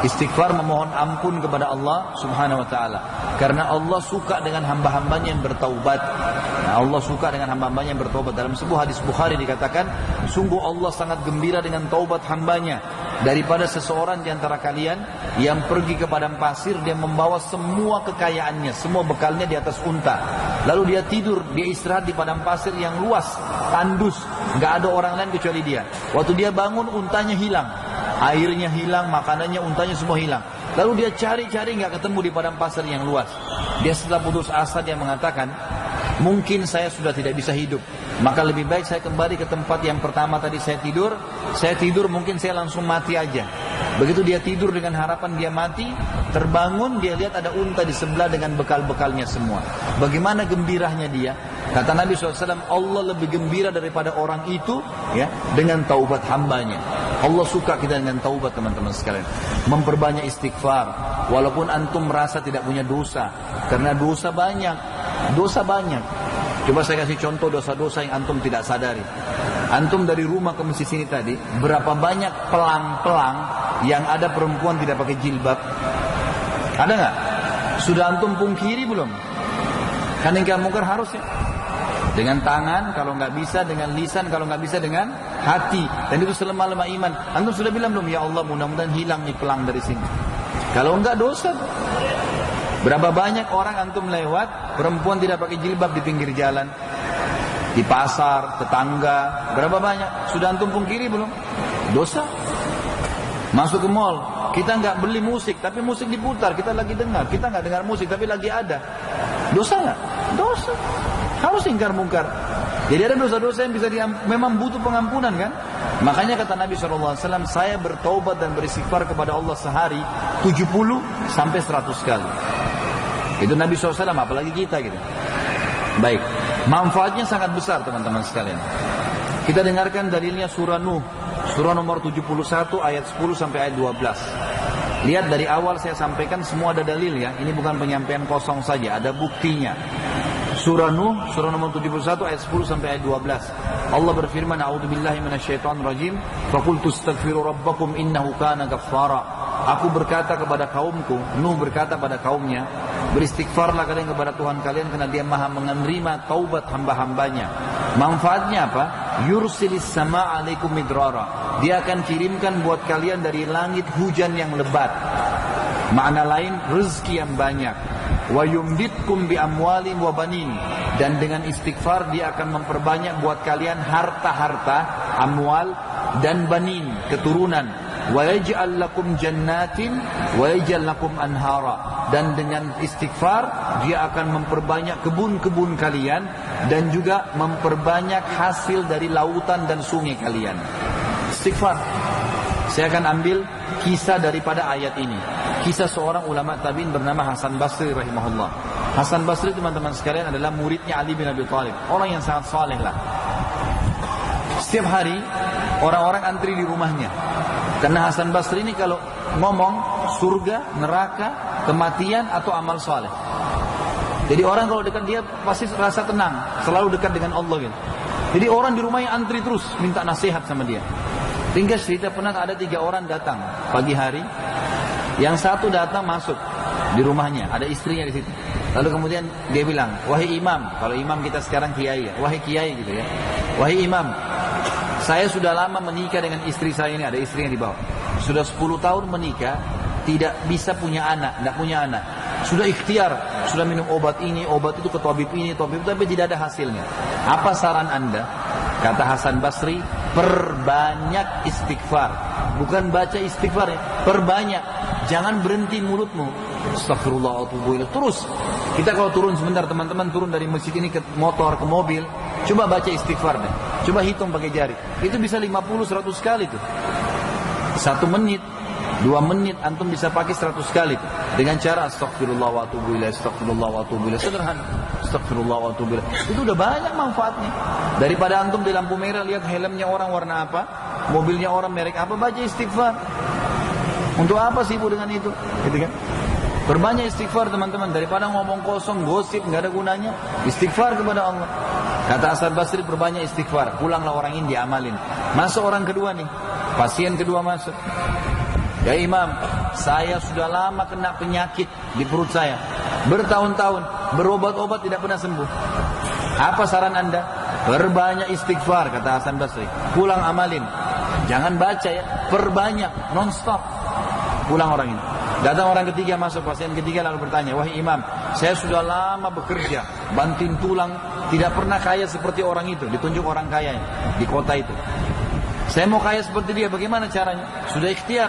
Istighfar memohon ampun kepada Allah subhanahu wa ta'ala. Karena Allah suka dengan hamba-hambanya yang bertaubat. Nah, Allah suka dengan hamba-hambanya yang bertaubat. Dalam sebuah hadis Bukhari dikatakan, sungguh Allah sangat gembira dengan taubat hambanya, daripada seseorang di antara kalian yang pergi ke padang pasir, dia membawa semua kekayaannya, semua bekalnya di atas unta. Lalu dia tidur, dia istirahat di padang pasir yang luas, tandus, nggak ada orang lain kecuali dia. Waktu dia bangun, untanya hilang. Airnya hilang, makanannya, untanya semua hilang. Lalu dia cari-cari nggak ketemu di padang pasir yang luas. Dia setelah putus asa dia mengatakan, mungkin saya sudah tidak bisa hidup, maka lebih baik saya kembali ke tempat yang pertama tadi saya tidur mungkin saya langsung mati aja. Begitu dia tidur dengan harapan dia mati, terbangun dia lihat ada unta di sebelah dengan bekal-bekalnya semua. Bagaimana gembiranya dia? Kata Nabi SAW, Allah lebih gembira daripada orang itu ya dengan taubat hambanya. Allah suka kita dengan taubat, teman-teman sekalian. Memperbanyak istighfar, walaupun antum merasa tidak punya dosa, karena dosa banyak. Coba saya kasih contoh dosa-dosa yang antum tidak sadari. Antum dari rumah ke masjid sini tadi, berapa banyak pelang-pelang yang ada perempuan tidak pakai jilbab? Ada nggak? Sudah antum pungkiri belum? Kan ingkar mungkar harus ya. Dengan tangan kalau nggak bisa, dengan lisan kalau nggak bisa, dengan hati. Dan itu selemah-lemah iman. Antum sudah bilang belum, ya Allah mudah-mudahan hilang nih pelang dari sini. Kalau enggak dosa. Berapa banyak orang antum lewat, perempuan tidak pakai jilbab di pinggir jalan, di pasar, tetangga, berapa banyak? Sudah antum pungkiri belum? Dosa. Masuk ke mall, kita nggak beli musik, tapi musik diputar, kita lagi dengar. Kita nggak dengar musik, tapi lagi ada. Dosa nggak? Dosa. Harus ingkar mungkar. Jadi ada dosa-dosa yang bisa memang butuh pengampunan kan? Makanya kata Nabi SAW, saya bertaubat dan beristighfar kepada Allah sehari 70 sampai 100 kali. Itu Nabi SAW, apalagi kita gitu. Baik, manfaatnya sangat besar teman-teman sekalian. Kita dengarkan dalilnya surah Nuh, surah nomor 71 ayat 10 sampai ayat 12. Lihat dari awal saya sampaikan semua ada dalil ya. Ini bukan penyampaian kosong saja, ada buktinya. Surah Nuh, surah nomor 71 ayat 10 sampai ayat 12. Allah berfirman, A'udzubillahi minasyaitonirrajim, faqultu astaghfiru rabbakum innahu kana ghaffara. Aku berkata kepada kaumku, Nuh berkata pada kaumnya, beristighfarlah kalian kepada Tuhan kalian karena Dia Maha menerima taubat hamba-hambanya. Manfaatnya apa? Yursilis sama alaikum midrara. Dia akan kirimkan buat kalian dari langit hujan yang lebat. Makna lain, rezeki yang banyak. Wa yumditkum bi amwalin wa banin. Dan dengan istighfar dia akan memperbanyak buat kalian harta-harta, amwal dan banin, keturunan. Wa yaj'al lakum jannatin wa yaj'al lakum anhara. Dan dengan istighfar dia akan memperbanyak kebun-kebun kalian dan juga memperbanyak hasil dari lautan dan sungai kalian. Istighfar. Saya akan ambil kisah daripada ayat ini. Kisah seorang ulama tabi'in bernama Hasan Basri rahimahullah. Hasan Basri teman-teman sekalian adalah muridnya Ali bin Abi Thalib. Orang yang sangat saleh lah. Setiap hari orang-orang antri di rumahnya. Karena Hasan Basri ini kalau ngomong surga, neraka, kematian atau amal saleh. Jadi orang kalau dekat dia pasti rasa tenang, selalu dekat dengan Allah gitu. Jadi orang di rumahnya antri terus minta nasihat sama dia. Ringkas cerita, pernah ada 3 orang datang pagi hari. Yang satu datang masuk di rumahnya, ada istrinya di situ. Lalu kemudian dia bilang, wahai imam, kalau imam kita sekarang kiai ya, wahai kiai gitu ya. Wahai imam, saya sudah lama menikah dengan istri saya ini, ada istrinya di bawah. Sudah 10 tahun menikah, tidak bisa punya anak, tidak punya anak. Sudah ikhtiar, sudah minum obat ini, obat itu, ke tabib ini, tabib itu, tapi tidak ada hasilnya. Apa saran Anda? Kata Hasan Basri, perbanyak istighfar. Bukan baca istighfar ya, perbanyak. Jangan berhenti mulutmu. Astagfirullah wa atubu ilaih. Terus. Kita kalau turun sebentar, teman-teman turun dari masjid ini ke motor, ke mobil, coba baca istighfar deh. Coba hitung pakai jari. Itu bisa 50-100 kali tuh. 1 menit, 2 menit antum bisa pakai 100 kali tuh. Dengan cara astagfirullah wa atubu ilaih, astagfirullah wa atubu ilaih. Sederhana. Astagfirullah wa atubu ilaih. Itu udah banyak manfaatnya. Daripada antum di lampu merah lihat helmnya orang warna apa, mobilnya orang merek apa, baca istighfar. Untuk apa sibuk dengan itu? Gitu kan? Berbanyak istighfar teman-teman. Daripada ngomong kosong, gosip, nggak ada gunanya. Istighfar kepada Allah. Kata Hasan Basri, berbanyak istighfar. Pulanglah orang ini diamalin. Masuk orang kedua nih. Pasien kedua masuk. Ya imam, saya sudah lama kena penyakit di perut saya. Bertahun-tahun, berobat-obat tidak pernah sembuh. Apa saran Anda? Perbanyak istighfar, kata Hasan Basri. Pulang amalin. Jangan baca ya, perbanyak, non-stop. Pulang orang ini. Datang orang ketiga, masuk pasien ketiga lalu bertanya, wahai imam, saya sudah lama bekerja, banting tulang, tidak pernah kaya seperti orang itu. Ditunjuk orang kaya di kota itu. Saya mau kaya seperti dia, bagaimana caranya? Sudah ikhtiar,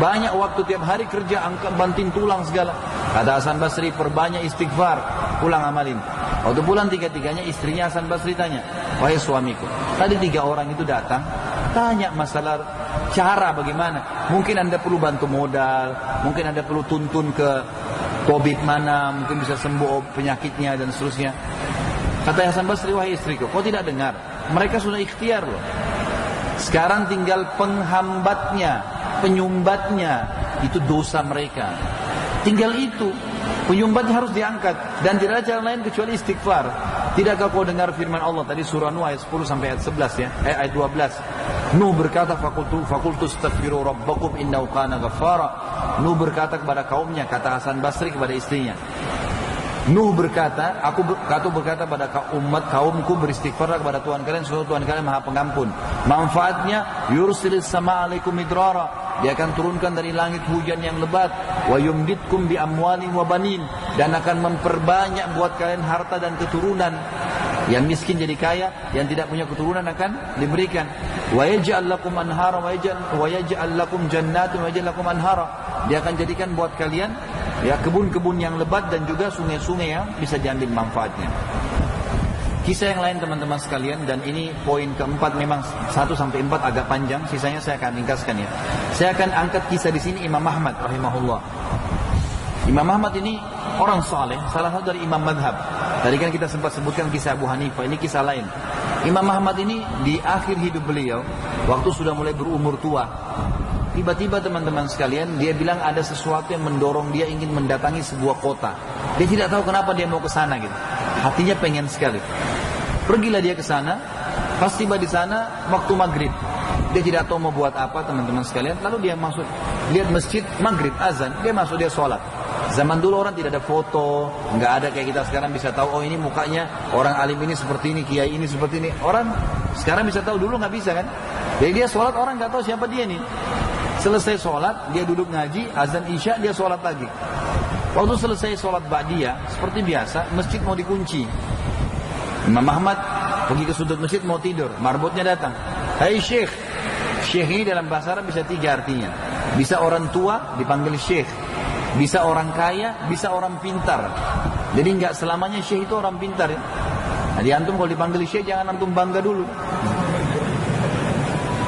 banyak waktu tiap hari kerja, angkat banting tulang segala. Kata Hasan Basri, perbanyak istighfar, pulang amalin. Waktu pulang tiga-tiganya, istrinya Hasan Basri tanya, wahai suamiku, tadi 3 orang itu datang, tanya masalah cara bagaimana. Mungkin Anda perlu bantu modal, mungkin Anda perlu tuntun ke tabib mana, mungkin bisa sembuh penyakitnya dan seterusnya. Kata Hasan Basri, wahai istriku, kau tidak dengar? Mereka sudah ikhtiar loh. Sekarang tinggal penghambatnya, penyumbatnya, itu dosa mereka. Tinggal itu, penyumbatnya harus diangkat. Dan tidak ada cara lain kecuali istighfar. Tidakkah kau dengar firman Allah tadi surah Nuh ayat 10 sampai ayat 11 ya? Ayat 12. Nuh berkata, fakultu astaghfiru rabbakum innahu kana ghaffara. Nuh berkata kepada kaumnya, kata Hasan Basri kepada istrinya. Nuh berkata, aku berkata pada umat kaumku, beristighfarlah kepada Tuhan kalian, sesungguhnya Tuhan kalian Maha Pengampun. Manfaatnya, yursilis sama alaikum midrara. Dia akan turunkan dari langit hujan yang lebat, wa yumditkum bi amwalin wa banin, dan akan memperbanyak buat kalian harta dan keturunan. Yang miskin jadi kaya, yang tidak punya keturunan akan diberikan. Wa yaj'al lakum anhara wa yaj'al lakum jannatin wa yaj'al lakum anhara. Dia akan jadikan buat kalian ya kebun-kebun yang lebat dan juga sungai-sungai yang bisa diambil manfaatnya. Kisah yang lain teman-teman sekalian, dan ini poin keempat, memang 1 sampai 4 agak panjang, sisanya saya akan ringkaskan ya. Saya akan angkat kisah di sini Imam Ahmad rahimahullah. Imam Ahmad ini orang saleh, salah satu dari imam madhab. Tadi kan kita sempat sebutkan kisah Abu Hanifah, ini kisah lain. Imam Ahmad ini di akhir hidup beliau, waktu sudah mulai berumur tua, tiba-tiba teman-teman sekalian, dia bilang ada sesuatu yang mendorong dia ingin mendatangi sebuah kota. Dia tidak tahu kenapa dia mau ke sana gitu. Hatinya pengen sekali. Pergilah dia ke sana, pas tiba di sana waktu maghrib. Dia tidak tahu mau buat apa teman-teman sekalian. Lalu dia masuk, lihat masjid maghrib azan, dia masuk, dia sholat. Zaman dulu orang tidak ada foto, nggak ada kayak kita sekarang bisa tahu, oh ini mukanya orang alim ini seperti ini, kiai ini seperti ini. Orang sekarang bisa tahu, dulu nggak bisa kan? Jadi dia sholat, orang nggak tahu siapa dia nih. Selesai sholat, dia duduk ngaji, azan isya, dia sholat lagi. Waktu selesai sholat ba'diyah, seperti biasa, masjid mau dikunci. Imam Ahmad pergi ke sudut masjid mau tidur, marbotnya datang. Hai Syekh. Syekh ini dalam bahasa Arab bisa 3 artinya. Bisa orang tua dipanggil Syekh, bisa orang kaya, bisa orang pintar. Jadi nggak selamanya Syekh itu orang pintar ya. Nah, di antum kalau dipanggil Syekh jangan antum bangga dulu.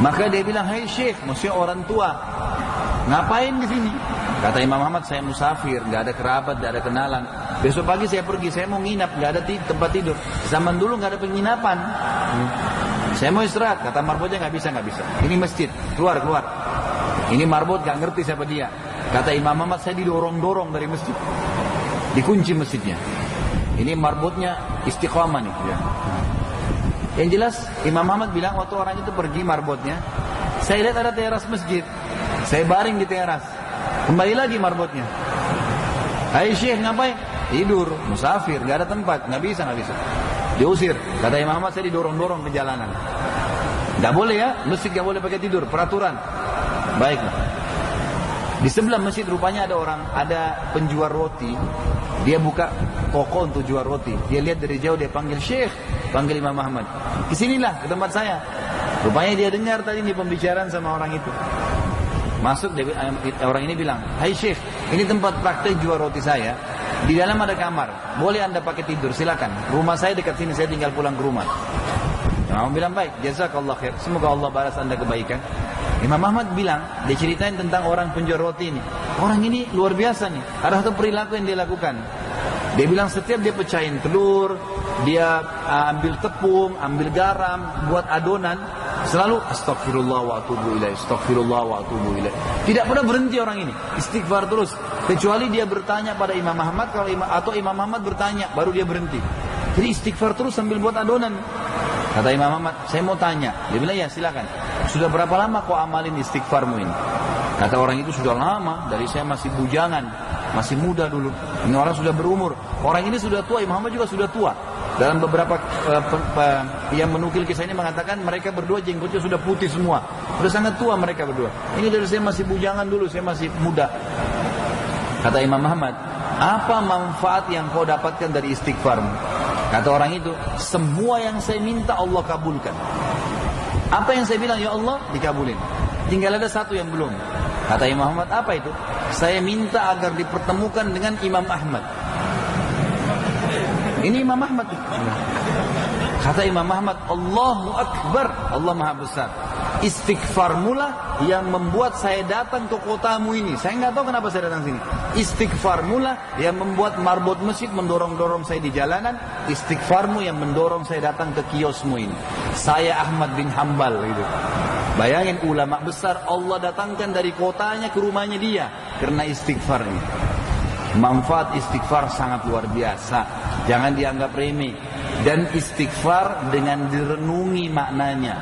Maka dia bilang, hai Syekh, maksudnya orang tua. Ngapain di sini? Kata Imam Ahmad, saya musafir, nggak ada kerabat, nggak ada kenalan. Besok pagi saya pergi, saya mau nginap, nggak ada tempat tidur. Zaman dulu nggak ada penginapan. Saya mau istirahat, kata marbotnya nggak bisa. Ini masjid, keluar. Ini marbot nggak ngerti siapa dia. Kata Imam Ahmad, saya didorong-dorong dari masjid, dikunci masjidnya. Ini marbotnya istiqamah nih. Ya. Yang jelas Imam Ahmad bilang waktu orang itu pergi marbotnya, saya lihat ada teras masjid, saya baring di teras, kembali lagi marbotnya. Hai Syekh, ngapain? Tidur, musafir, gak ada tempat, gak bisa. Diusir. Kata Imam Ahmad, saya didorong-dorong ke jalanan. Gak boleh ya, masjid gak boleh pakai tidur, peraturan. Baiklah. Di sebelah masjid rupanya ada penjual roti. Dia buka toko untuk jual roti. Dia lihat dari jauh, dia panggil Syekh, panggil Imam Ahmad. Kesinilah ke tempat saya. Rupanya dia dengar tadi nih pembicaraan sama orang itu. Masuk, orang ini bilang, hai Syekh, ini tempat praktek jual roti saya. Di dalam ada kamar, boleh anda pakai tidur, silakan. Rumah saya dekat sini, saya tinggal pulang ke rumah. Imam Ahmad bilang, baik, jazakallah khair, semoga Allah balas anda kebaikan. Imam Ahmad bilang, dia ceritain tentang orang penjual roti ini. Orang ini luar biasa nih, ada satu perilaku yang dia lakukan. Dia bilang setiap dia pecahin telur, dia ambil tepung, ambil garam, buat adonan, selalu astagfirullah wa atubu ilaih, astagfirullah wa atubu ilaih. Tidak pernah berhenti orang ini, istighfar terus. Kecuali dia bertanya pada Imam Ahmad, atau Imam Ahmad bertanya, baru dia berhenti. Jadi istighfar terus sambil buat adonan. Kata Imam Ahmad, saya mau tanya. Dia bilang, ya silakan. Sudah berapa lama kau amalin istighfarmu ini? Kata orang itu sudah lama, dari saya masih bujangan, masih muda dulu. Ini orang sudah berumur. Orang ini sudah tua, Imam Ahmad juga sudah tua. Dalam beberapa yang menukil kisah ini mengatakan mereka berdua jenggotnya sudah putih semua. Sudah sangat tua mereka berdua. Ini dari saya masih bujangan dulu, saya masih muda. Kata Imam Ahmad, apa manfaat yang kau dapatkan dari istighfarmu? Kata orang itu, semua yang saya minta Allah kabulkan. Apa yang saya bilang, ya Allah, dikabulin. Tinggal ada satu yang belum. Kata Imam Ahmad, apa itu? Saya minta agar dipertemukan dengan Imam Ahmad. Ini Imam Ahmad. Kata Imam Ahmad, Allahu Akbar, Allah Maha Besar. Istighfar mula yang membuat saya datang ke kotamu ini. Saya nggak tahu kenapa saya datang sini. Istighfar mula yang membuat marbot masjid mendorong-dorong saya di jalanan. Istighfarmu yang mendorong saya datang ke kiosmu ini. Saya Ahmad bin Hambal gitu. Bayangin ulama besar Allah datangkan dari kotanya ke rumahnya dia karena istighfar ini. Manfaat istighfar sangat luar biasa. Jangan dianggap remeh. Dan istighfar dengan direnungi maknanya.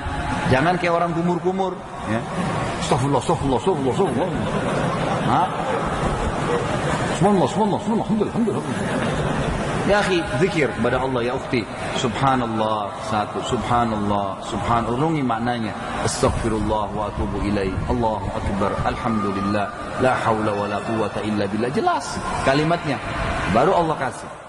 Jangan kayak orang kumur-kumur. Ya. Astagfirullah, astagfirullah, astagfirullah, astagfirullah. Subhanallah, alhamdulillah. Ya akhi, zikir kepada Allah, ya ukhti. Subhanallah, satu. Subhanallah, subhanallah. Renungi maknanya. Astaghfirullah wa atubu ilaih. Allahu Akbar. Alhamdulillah. La hawla wa la quwata illa billah. Jelas kalimatnya. Baru Allah kasih.